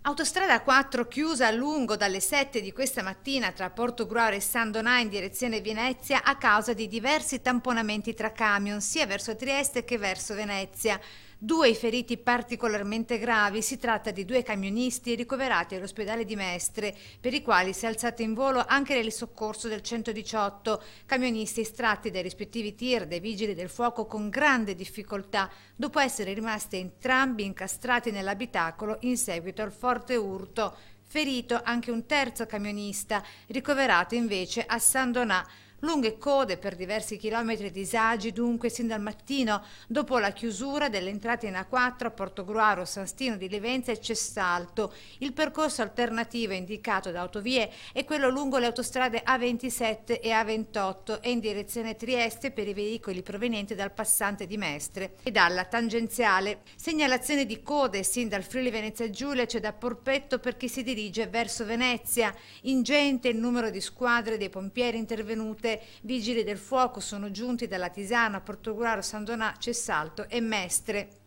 Autostrada 4 chiusa a lungo dalle 7 di questa mattina tra Portogruaro e San Donà in direzione Venezia a causa di diversi tamponamenti tra camion sia verso Trieste che verso Venezia. Due i feriti particolarmente gravi, si tratta di due camionisti ricoverati all'ospedale di Mestre, per i quali si è alzato in volo anche il soccorso del 118, camionisti estratti dai rispettivi tir dai vigili del fuoco con grande difficoltà, dopo essere rimasti entrambi incastrati nell'abitacolo in seguito al forte urto. Ferito anche un terzo camionista, ricoverato invece a San Donà. Lunghe code per diversi chilometri di disagi dunque sin dal mattino, dopo la chiusura delle entrate in A4 a Portogruaro, San Stino di Livenza e Cessalto. Il percorso alternativo indicato da Autovie è quello lungo le autostrade A27 e A28 e in direzione Trieste per i veicoli provenienti dal passante di Mestre e dalla tangenziale. Segnalazione di code sin dal Friuli Venezia Giulia c'è da Porpetto per chi si dirige verso Venezia. Ingente il numero di squadre dei pompieri intervenute. Vigili del fuoco sono giunti dalla Tisana, Portogruaro, San Donà, Cessalto e Mestre.